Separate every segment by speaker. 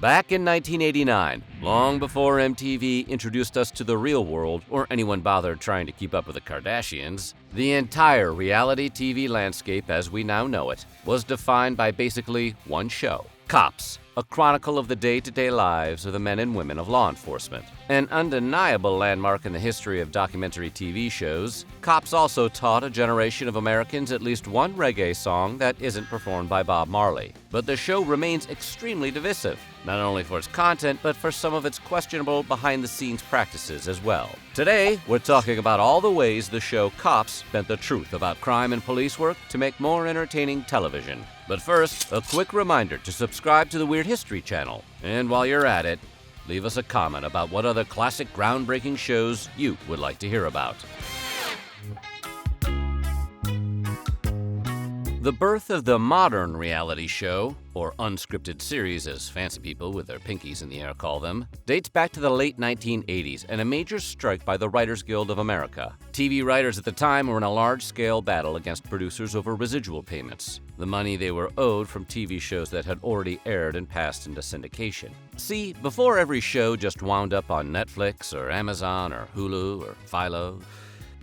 Speaker 1: Back in 1989, long before MTV introduced us to the real world or anyone bothered trying to keep up with the Kardashians, the entire reality TV landscape as we now know it was defined by basically one show: Cops, a chronicle of the day-to-day lives of the men and women of law enforcement. An undeniable landmark in the history of documentary TV shows, Cops also taught a generation of Americans at least one reggae song that isn't performed by Bob Marley. But the show remains extremely divisive, not only for its content, but for some of its questionable behind-the-scenes practices as well. Today, we're talking about all the ways the show Cops bent the truth about crime and police work to make more entertaining television. But first, a quick reminder to subscribe to the Weird History channel. And while you're at it, leave us a comment about what other classic groundbreaking shows you would like to hear about. The birth of the modern reality show, or unscripted series as fancy people with their pinkies in the air call them, dates back to the late 1980s and a major strike by the Writers Guild of America. TV writers at the time were in a large-scale battle against producers over residual payments, the money they were owed from TV shows that had already aired and passed into syndication. See, before every show just wound up on Netflix or Amazon or Hulu or Philo,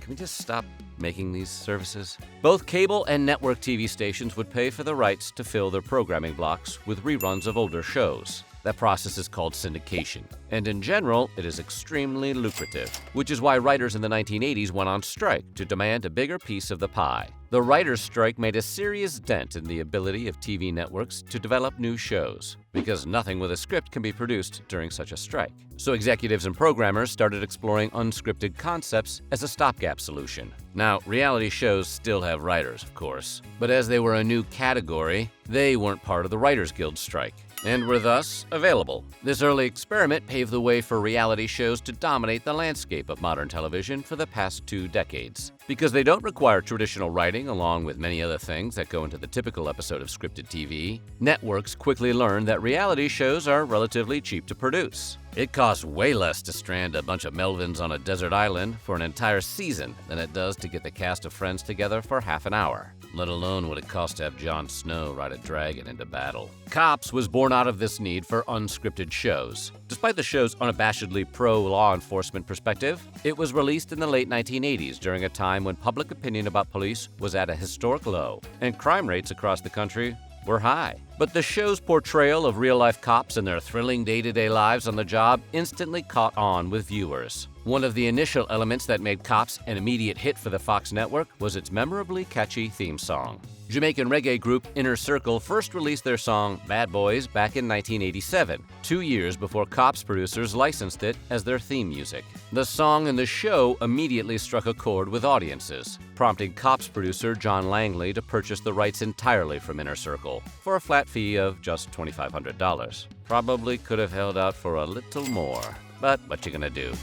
Speaker 1: can we just stop making these services? Both cable and network TV stations would pay for the rights to fill their programming blocks with reruns of older shows. That process is called syndication, and in general, it is extremely lucrative, which is why writers in the 1980s went on strike to demand a bigger piece of the pie. The writers' strike made a serious dent in the ability of TV networks to develop new shows, because nothing with a script can be produced during such a strike. So executives and programmers started exploring unscripted concepts as a stopgap solution. Now, reality shows still have writers, of course, but as they were a new category, they weren't part of the Writers Guild strike, and were thus available. This early experiment paved the way for reality shows to dominate the landscape of modern television for the past 2 decades. Because they don't require traditional writing along with many other things that go into the typical episode of scripted TV, networks quickly learned that reality shows are relatively cheap to produce. It costs way less to strand a bunch of Melvins on a desert island for an entire season than it does to get the cast of Friends together for half an hour, let alone what it costs to have Jon Snow ride a dragon into battle. Cops was born out of this need for unscripted shows. Despite the show's unabashedly pro-law enforcement perspective, it was released in the late 1980s during a time when public opinion about police was at a historic low, and crime rates across the country were high. But the show's portrayal of real-life cops and their thrilling day-to-day lives on the job instantly caught on with viewers. One of the initial elements that made Cops an immediate hit for the Fox network was its memorably catchy theme song. Jamaican reggae group Inner Circle first released their song Bad Boys back in 1987, 2 years before Cops producers licensed it as their theme music. The song and the show immediately struck a chord with audiences, prompting Cops producer John Langley to purchase the rights entirely from Inner Circle for a flat fee of just $2,500. Probably could have held out for a little more, but what you gonna do?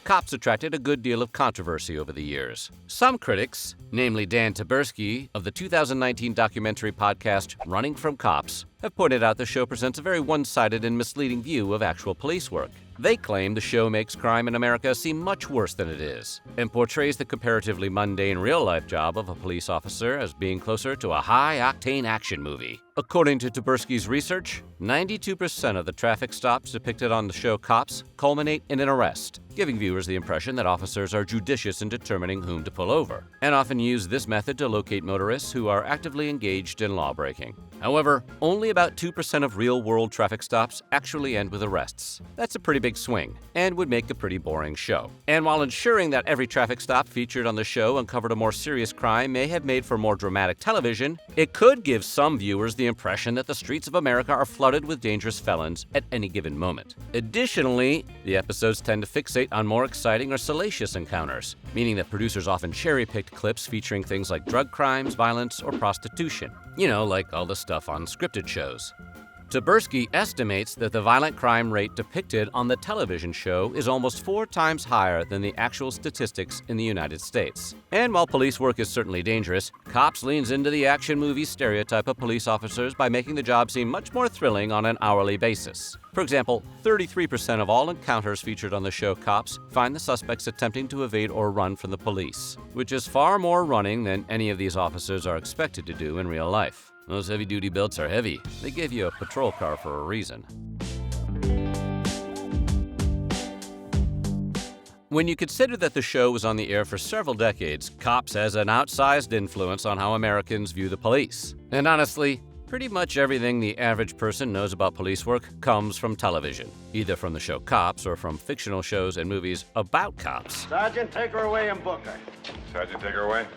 Speaker 1: Cops attracted a good deal of controversy over the years. Some critics, namely Dan Taberski of the 2019 documentary podcast Running from Cops, have pointed out the show presents a very one-sided and misleading view of actual police work. They claim the show makes crime in America seem much worse than it is, and portrays the comparatively mundane real-life job of a police officer as being closer to a high-octane action movie. According to Taberski's research, 92% of the traffic stops depicted on the show Cops culminate in an arrest, giving viewers the impression that officers are judicious in determining whom to pull over, and often use this method to locate motorists who are actively engaged in law-breaking. However, only about 2% of real-world traffic stops actually end with arrests. That's a pretty big swing, and would make a pretty boring show. And while ensuring that every traffic stop featured on the show uncovered a more serious crime may have made for more dramatic television, it could give some viewers the impression that the streets of America are flooded with dangerous felons at any given moment. Additionally, the episodes tend to fixate on more exciting or salacious encounters, meaning that producers often cherry-picked clips featuring things like drug crimes, violence, or prostitution. You know, like all the stuff on scripted shows. Taberski estimates that the violent crime rate depicted on the television show is almost 4 times higher than the actual statistics in the United States. And while police work is certainly dangerous, Cops leans into the action movie stereotype of police officers by making the job seem much more thrilling on an hourly basis. For example, 33% of all encounters featured on the show Cops find the suspects attempting to evade or run from the police, which is far more running than any of these officers are expected to do in real life. Those heavy-duty belts are heavy. They gave you a patrol car for a reason. When you consider that the show was on the air for several decades, Cops has an outsized influence on how Americans view the police. And honestly, pretty much everything the average person knows about police work comes from television, either from the show Cops or from fictional shows and movies about cops.
Speaker 2: Sergeant, take her away and book her.
Speaker 3: Sergeant, take her away.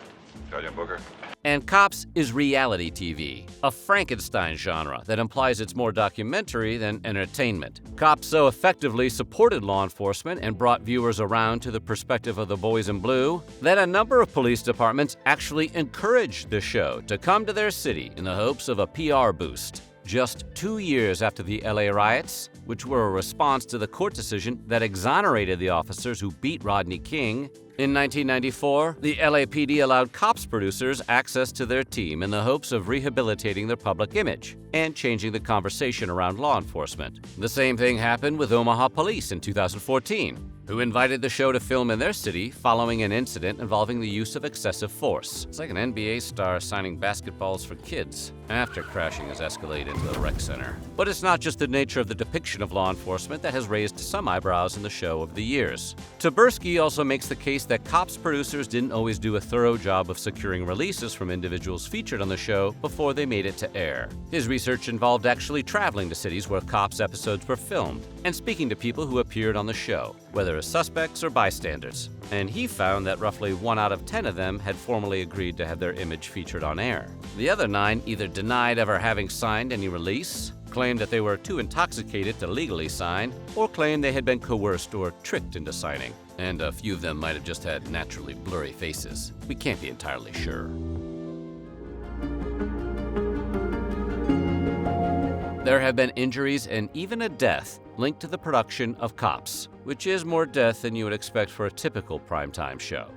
Speaker 3: Sergeant Booker.
Speaker 1: And Cops is reality TV, a Frankenstein genre that implies it's more documentary than entertainment. Cops so effectively supported law enforcement and brought viewers around to the perspective of the boys in blue that a number of police departments actually encouraged the show to come to their city in the hopes of a PR boost. Just 2 years after the LA riots, which were a response to the court decision that exonerated the officers who beat Rodney King, in 1994, the LAPD allowed Cops producers access to their team in the hopes of rehabilitating their public image and changing the conversation around law enforcement. The same thing happened with Omaha Police in 2014, who invited the show to film in their city following an incident involving the use of excessive force. It's like an NBA star signing basketballs for kids after crashing his Escalade into the rec center. But it's not just the nature of the depiction of law enforcement that has raised some eyebrows in the show over the years. Taberski also makes the case that Cops producers didn't always do a thorough job of securing releases from individuals featured on the show before they made it to air. His research involved actually traveling to cities where Cops episodes were filmed and speaking to people who appeared on the show, whether as suspects or bystanders. And he found that roughly 1 out of 10 of them had formally agreed to have their image featured on air. The other 9 either denied ever having signed any release, claimed that they were too intoxicated to legally sign, or claimed they had been coerced or tricked into signing. And a few of them might have just had naturally blurry faces. We can't be entirely sure. There have been injuries and even a death linked to the production of Cops, which is more death than you would expect for a typical primetime show,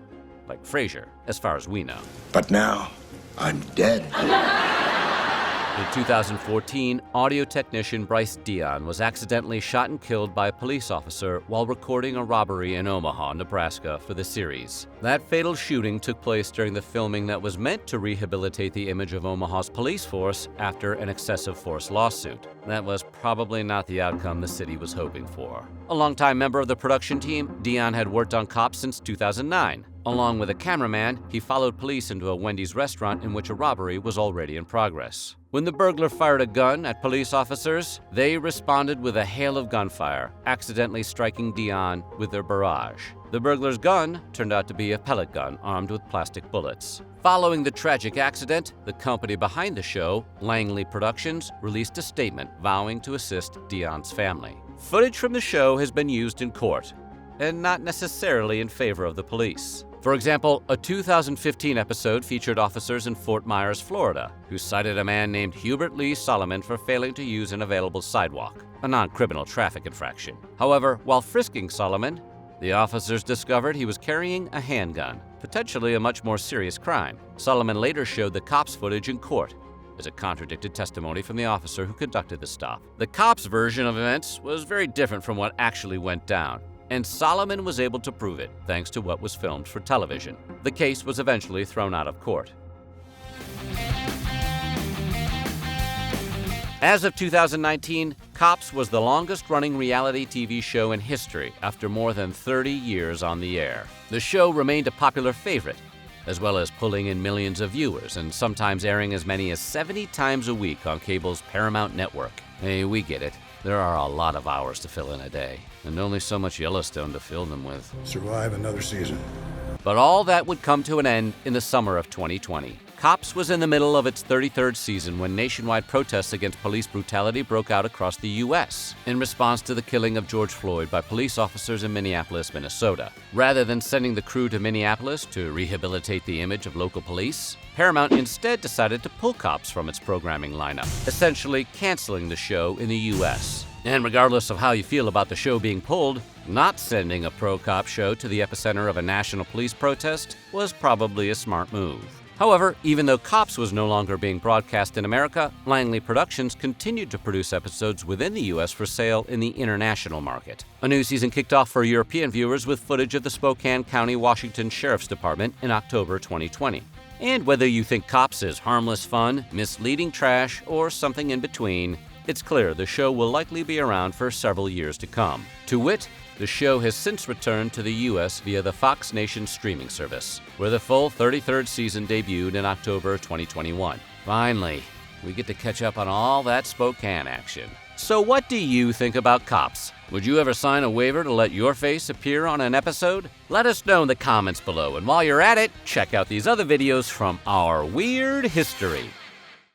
Speaker 1: like Frasier, as far as we know.
Speaker 4: But now, I'm dead.
Speaker 1: In 2014, audio technician Bryce Dion was accidentally shot and killed by a police officer while recording a robbery in Omaha, Nebraska for the series. That fatal shooting took place during the filming that was meant to rehabilitate the image of Omaha's police force after an excessive force lawsuit. That was probably not the outcome the city was hoping for. A longtime member of the production team, Dion had worked on Cops since 2009. Along with a cameraman, he followed police into a Wendy's restaurant in which a robbery was already in progress. When the burglar fired a gun at police officers, they responded with a hail of gunfire, accidentally striking Dion with their barrage. The burglar's gun turned out to be a pellet gun armed with plastic bullets. Following the tragic accident, the company behind the show, Langley Productions, released a statement vowing to assist Dion's family. Footage from the show has been used in court, and not necessarily in favor of the police. For example, a 2015 episode featured officers in Fort Myers, Florida, who cited a man named Hubert Lee Solomon for failing to use an available sidewalk, a non-criminal traffic infraction. However, while frisking Solomon, the officers discovered he was carrying a handgun, potentially a much more serious crime. Solomon later showed the cops' footage in court, as it contradicted testimony from the officer who conducted the stop. The cops' version of events was very different from what actually went down, and Solomon was able to prove it thanks to what was filmed for television. The case was eventually thrown out of court. As of 2019, Cops was the longest-running reality TV show in history after more than 30 years on the air. The show remained a popular favorite, as well as pulling in millions of viewers and sometimes airing as many as 70 times a week on cable's Paramount network. Hey, we get it. There are a lot of hours to fill in a day, and only so much Yellowstone to fill them with.
Speaker 4: Survive another season.
Speaker 1: But all that would come to an end in the summer of 2020. Cops was in the middle of its 33rd season when nationwide protests against police brutality broke out across the U.S. in response to the killing of George Floyd by police officers in Minneapolis, Minnesota. Rather than sending the crew to Minneapolis to rehabilitate the image of local police, Paramount instead decided to pull Cops from its programming lineup, essentially canceling the show in the U.S. And regardless of how you feel about the show being pulled, not sending a pro-cop show to the epicenter of a national police protest was probably a smart move. However, even though Cops was no longer being broadcast in America, Langley Productions continued to produce episodes within the U.S. for sale in the international market. A new season kicked off for European viewers with footage of the Spokane County, Washington Sheriff's Department in October 2020. And whether you think Cops is harmless fun, misleading trash, or something in between, it's clear the show will likely be around for several years to come. To wit, the show has since returned to the U.S. via the Fox Nation streaming service, where the full 33rd season debuted in October 2021. Finally, we get to catch up on all that Spokane action. So what do you think about Cops? Would you ever sign a waiver to let your face appear on an episode? Let us know in the comments below, and while you're at it, check out these other videos from our weird history.